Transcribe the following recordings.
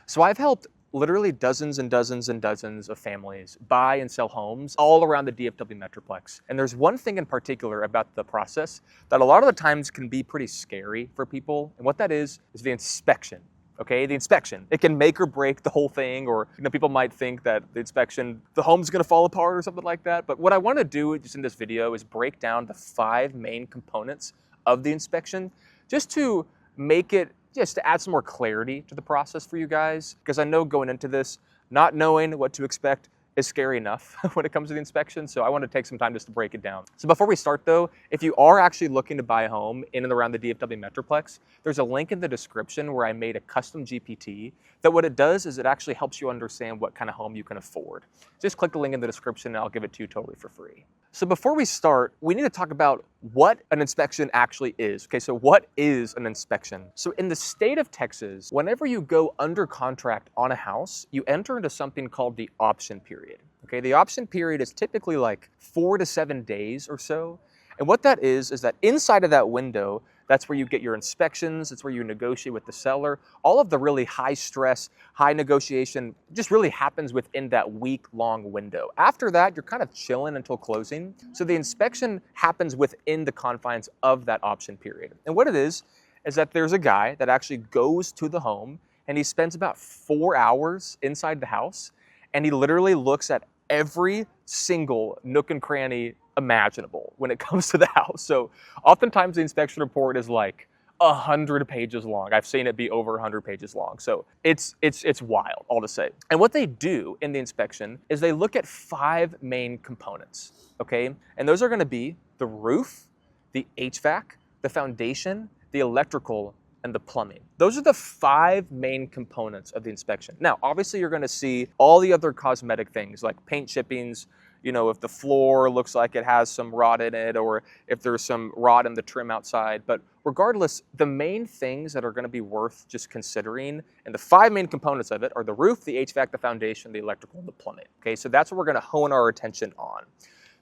So I've helped literally dozens and dozens and dozens of families buy and sell homes all around the DFW Metroplex. And there's one thing in particular about the process that a lot of the times can be pretty scary for people. And what that is the inspection. Okay, the inspection. It can make or break the whole thing, or people might think that the inspection, the home's gonna fall apart or something like that. But what I wanna do just in this video is break down the 5 main components of the inspection just to make it, just to add some more clarity to the process for you guys. Because I know going into this, not knowing what to expect is scary enough when it comes to the inspection. So I want to take some time just to break it down. So before we start though, if you are actually looking to buy a home in and around the DFW Metroplex, there's a link in the description where I made a custom GPT that what it does is it actually helps you understand what kind of home you can afford. Just click the link in the description and I'll give it to you totally for free. So before we start, we need to talk about what an inspection actually is. Okay, so what is an inspection? So in the state of Texas, whenever you go under contract on a house, you enter into something called the option period. Okay, the option period is typically like 4 to 7 days or so. And what that is that inside of that window, that's where you get your inspections, it's where you negotiate with the seller. All of the really high stress, high negotiation just really happens within that week-long window. After that, you're kind of chilling until closing. So the inspection happens within the confines of that option period. And what it is that there's a guy that actually goes to the home and he spends about 4 hours inside the house and he literally looks at every single nook and cranny imaginable when it comes to the house. So oftentimes the inspection report is like 100 pages long. I've seen it be over 100 pages long. So it's wild, all to say. And what they do in the inspection is they look at 5 main components, okay? And those are gonna be the roof, the HVAC, the foundation, the electrical, and the plumbing. Those are the 5 main components of the inspection. Now, obviously you're gonna see all the other cosmetic things like paint chippings, if the floor looks like it has some rot in it, or if there's some rot in the trim outside. But regardless, the main things that are gonna be worth just considering, and the 5 main components of it are the roof, the HVAC, the foundation, the electrical, and the plumbing. Okay, so that's what we're gonna hone our attention on.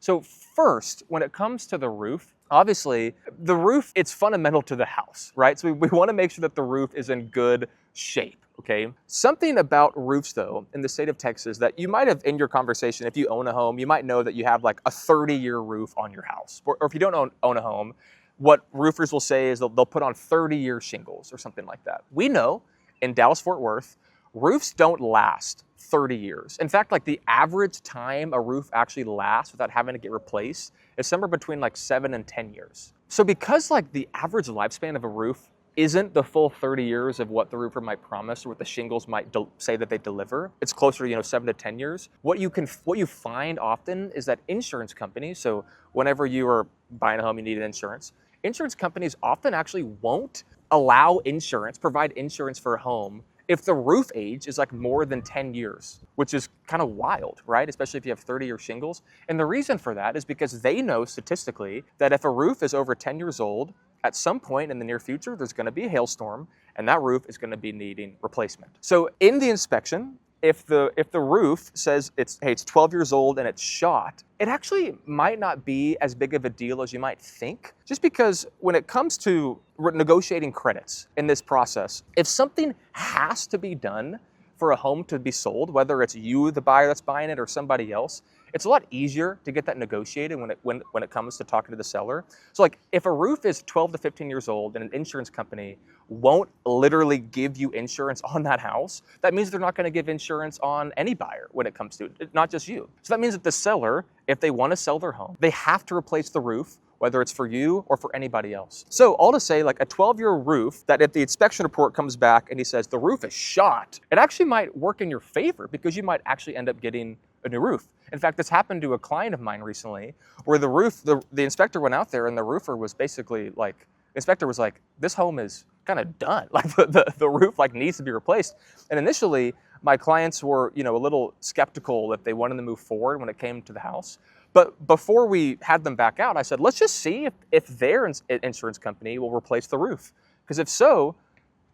So first, when it comes to the roof, obviously, the roof, it's fundamental to the house, right? So we wanna make sure that the roof is in good shape. Okay. Something about roofs though, in the state of Texas that you might have in your conversation, if you own a home, you might know that you have like a 30-year roof on your house. Or if you don't own a home, what roofers will say is they'll put on 30-year shingles or something like that. We know in Dallas-Fort Worth, roofs don't last 30 years. In fact, like the average time a roof actually lasts without having to get replaced is somewhere between like 7 and 10 years. So because like the average lifespan of a roof isn't the full 30 years of what the roofer might promise or what the shingles might say that they deliver. It's closer to 7 to 10 years. What you find often is that insurance companies, so whenever you are buying a home, you need an insurance. Insurance companies often actually won't provide insurance for a home if the roof age is like more than 10 years, which is kind of wild, right? Especially if you have 30-year shingles. And the reason for that is because they know statistically that if a roof is over 10 years old, at some point in the near future, there's gonna be a hailstorm and that roof is gonna be needing replacement. So in the inspection, if the roof says it's 12 years old and it's shot, it actually might not be as big of a deal as you might think, just because when it comes to negotiating credits in this process, if something has to be done for a home to be sold, whether it's you, the buyer that's buying it, or somebody else, it's a lot easier to get that negotiated when it comes to talking to the seller. So like if a roof is 12 to 15 years old and an insurance company won't literally give you insurance on that house, that means they're not gonna give insurance on any buyer when it comes to it, not just you. So that means that the seller, if they wanna sell their home, they have to replace the roof, whether it's for you or for anybody else. So all to say, like a 12-year roof, that if the inspection report comes back and he says the roof is shot, it actually might work in your favor because you might actually end up getting a new roof. In fact, this happened to a client of mine recently where the roof, the inspector went out there and the roofer was basically like, the inspector was like, this home is kind of done. Like the roof like needs to be replaced. And initially my clients were, a little skeptical if they wanted to move forward when it came to the house. But before we had them back out, I said, let's just see if their insurance company will replace the roof. Because if so,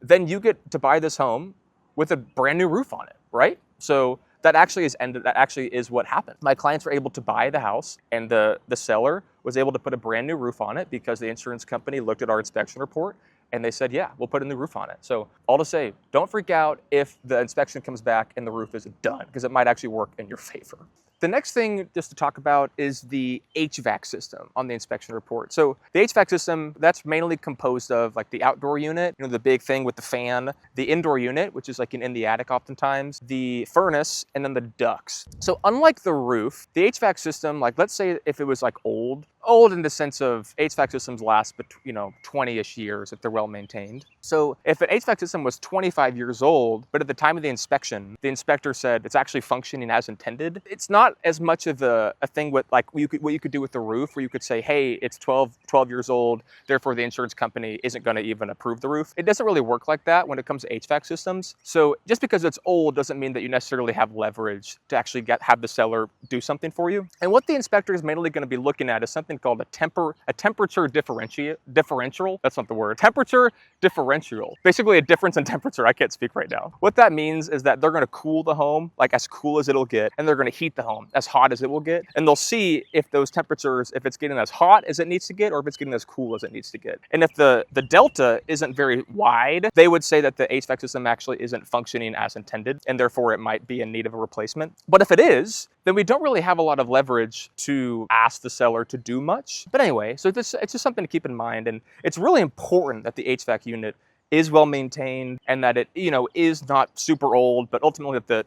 then you get to buy this home with a brand new roof on it, right? So that actually is what happened. My clients were able to buy the house and the seller was able to put a brand new roof on it because the insurance company looked at our inspection report And they said, yeah, we'll put a new roof on it. So all to say, don't freak out if the inspection comes back and the roof isn't done, because it might actually work in your favor. The next thing just to talk about is the HVAC system on the inspection report. So the HVAC system, that's mainly composed of like the outdoor unit, the big thing with the fan, the indoor unit, which is like in the attic oftentimes, the furnace, and then the ducts. So unlike the roof, the HVAC system, like let's say if it was like old in the sense of HVAC systems last, 20-ish years if they're well maintained. So if an HVAC system was 25 years old, but at the time of the inspection, the inspector said it's actually functioning as intended, it's not as much of a thing with like what you could do with the roof, where you could say, hey, it's 12 years old, therefore the insurance company isn't going to even approve the roof. It doesn't really work like that when it comes to HVAC systems. So just because it's old doesn't mean that you necessarily have leverage to actually have the seller do something for you. And what the inspector is mainly going to be looking at is something called a temperature differential. That's not the word. Temperature differential. Basically a difference in temperature. I can't speak right now. What that means is that they're going to cool the home like as cool as it'll get, and they're going to heat the home as hot as it will get. And they'll see if those temperatures, if it's getting as hot as it needs to get, or if it's getting as cool as it needs to get. And if the delta isn't very wide, they would say that the HVAC system actually isn't functioning as intended, and therefore it might be in need of a replacement. But if it is, then we don't really have a lot of leverage to ask the seller to do much. But anyway, so it's just something to keep in mind. And it's really important that the HVAC unit is well maintained and that it, is not super old, but ultimately that the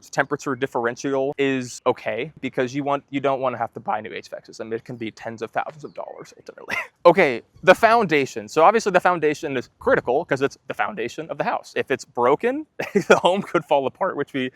temperature differential is okay, because you don't want to have to buy a new HVAC system. It can be tens of thousands of dollars ultimately. Okay, the foundation. So obviously the foundation is critical because it's the foundation of the house. If it's broken, the home could fall apart, which we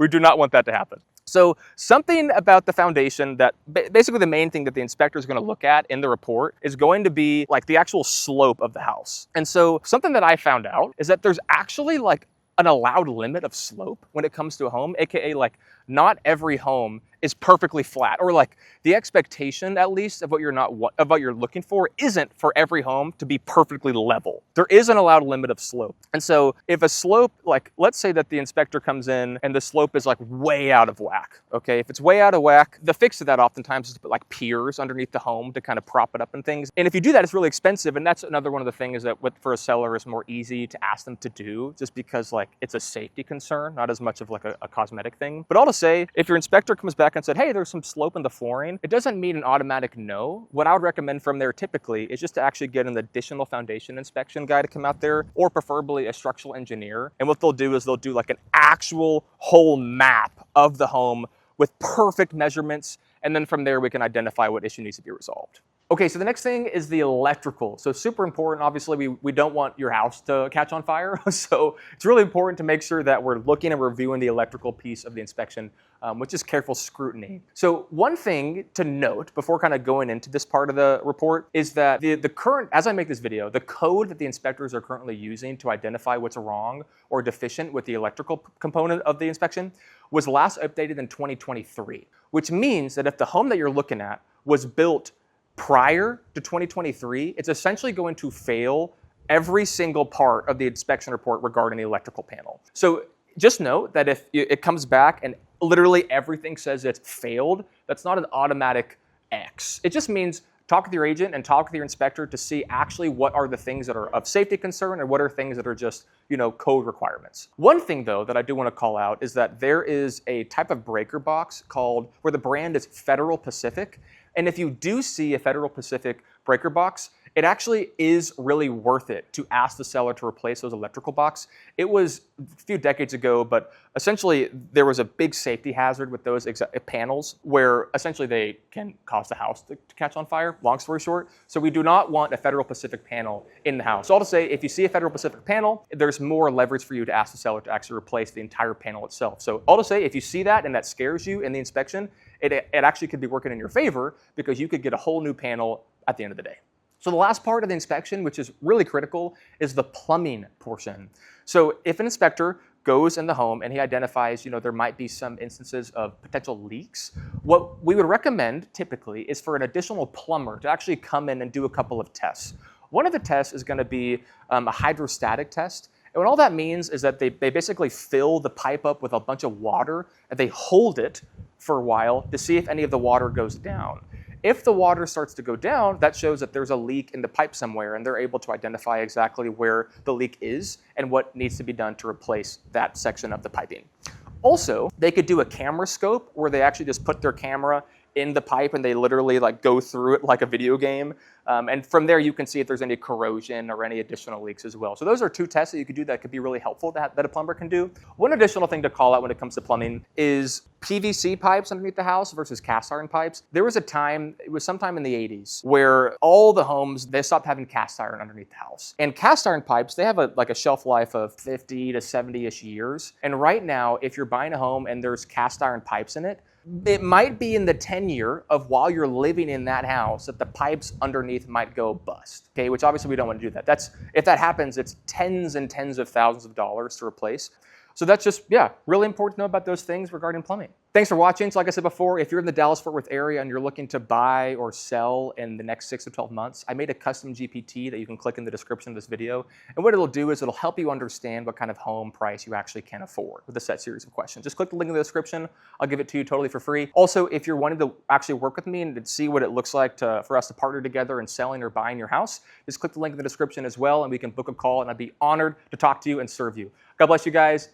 do not want that to happen. So something about the foundation that basically the main thing that the inspector is going to look at in the report is going to be like the actual slope of the house. And so something that I found out is that there's actually like an allowed limit of slope when it comes to a home, aka like not every home is perfectly flat, or like the expectation at least of what you're looking for isn't for every home to be perfectly level. There is an allowed limit of slope. And so if a slope, like let's say that the inspector comes in and the slope is like way out of whack, okay? If it's way out of whack, the fix to that oftentimes is to put like piers underneath the home to kind of prop it up and things. And if you do that, it's really expensive. And that's another one of the things that for a seller is more easy to ask them to do, just because like it's a safety concern, not as much of like a cosmetic thing. But all to say, if your inspector comes back and said, hey, there's some slope in the flooring, it doesn't mean an automatic no. What I would recommend from there typically is just to actually get an additional foundation inspection guy to come out there, or preferably a structural engineer. And what they'll do is they'll do like an actual whole map of the home with perfect measurements. And then from there, we can identify what issue needs to be resolved. Okay, so the next thing is the electrical. So super important. Obviously, we don't want your house to catch on fire. So it's really important to make sure that we're looking and reviewing the electrical piece of the inspection, which is careful scrutiny. So one thing to note before kind of going into this part of the report is that the current, as I make this video, the code that the inspectors are currently using to identify what's wrong or deficient with the electrical component of the inspection was last updated in 2023, which means that if the home that you're looking at was built prior to 2023, it's essentially going to fail every single part of the inspection report regarding the electrical panel. So just note that if it comes back and literally everything says it's failed, that's not an automatic X. It just means talk with your agent and talk with your inspector to see actually what are the things that are of safety concern and what are things that are just, code requirements. One thing though that I do want to call out is that there is a type of breaker box where the brand is Federal Pacific. And if you do see a Federal Pacific breaker box, it actually is really worth it to ask the seller to replace those electrical box. It was a few decades ago, but essentially there was a big safety hazard with those panels where essentially they can cause the house to catch on fire, long story short. So we do not want a Federal Pacific panel in the house. So all to say, if you see a Federal Pacific panel, there's more leverage for you to ask the seller to actually replace the entire panel itself. So all to say, if you see that and that scares you in the inspection, it actually could be working in your favor because you could get a whole new panel at the end of the day. So the last part of the inspection, which is really critical, is the plumbing portion. So if an inspector goes in the home and he identifies, there might be some instances of potential leaks, what we would recommend typically is for an additional plumber to actually come in and do a couple of tests. One of the tests is going to be a hydrostatic test. And what all that means is that they basically fill the pipe up with a bunch of water and they hold it for a while to see if any of the water goes down. If the water starts to go down, that shows that there's a leak in the pipe somewhere, and they're able to identify exactly where the leak is and what needs to be done to replace that section of the piping. Also, they could do a camera scope where they actually just put their camera in the pipe and they literally like go through it like a video game. And from there, you can see if there's any corrosion or any additional leaks as well. So those are two tests that you could do that could be really helpful that a plumber can do. One additional thing to call out when it comes to plumbing is PVC pipes underneath the house versus cast iron pipes. There was a time, it was sometime in the 80s, where all the homes, they stopped having cast iron underneath the house. And cast iron pipes, they have like a shelf life of 50 to 70-ish years. And right now, if you're buying a home and there's cast iron pipes in it, it might be in the tenure of while you're living in that house that the pipes underneath might go bust, okay? Which obviously we don't want to do that. If that happens, it's tens and tens of thousands of dollars to replace. So that's just, yeah, really important to know about those things regarding plumbing. Thanks for watching. So like I said before, if you're in the Dallas-Fort Worth area and you're looking to buy or sell in the next 6 to 12 months, I made a custom GPT that you can click in the description of this video. And what it'll do is it'll help you understand what kind of home price you actually can afford with a set series of questions. Just click the link in the description. I'll give it to you totally for free. Also, if you're wanting to actually work with me and to see what it looks like for us to partner together in selling or buying your house, just click the link in the description as well and we can book a call and I'd be honored to talk to you and serve you. God bless you guys.